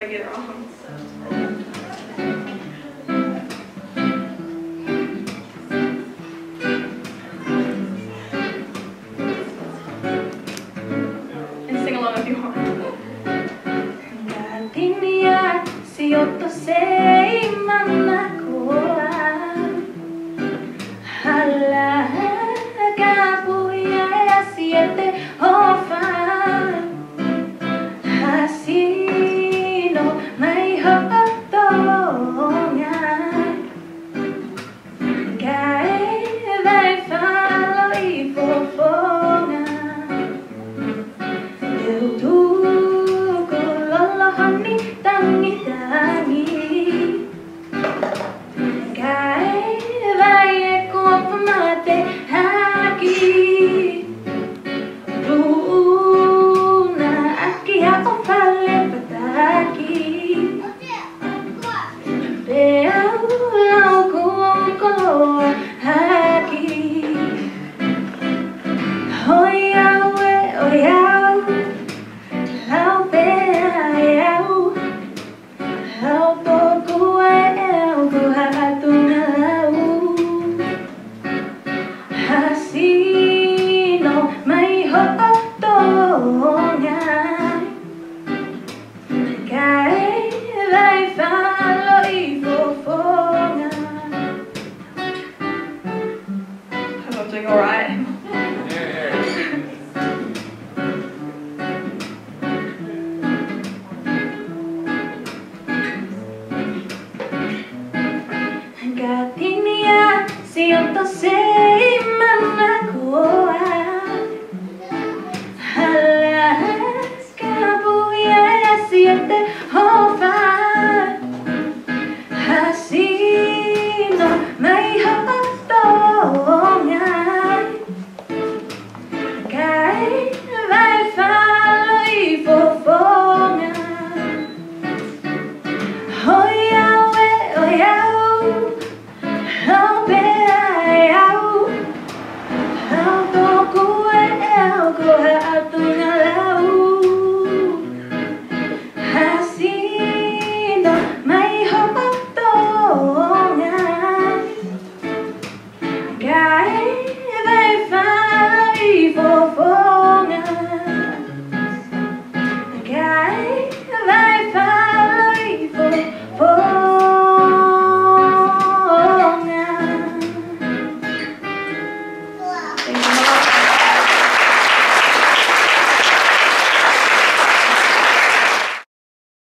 I get it wrong. And sing along if you want. Gardenia sijoittu seimana kolaan. Alla kapuja ja siete hofaan. Hasino mai hottongan. Käevä falo i fofongan. Joutuu kulollohani tangi. Käevä ja kuopamate haki. Ruuna äkkiä ofalle pataki. Peau kuonkoloa haki. Ojaue ojau. Lau peau. Lau tokue eu kuhatunau. Hasino mai hottongan.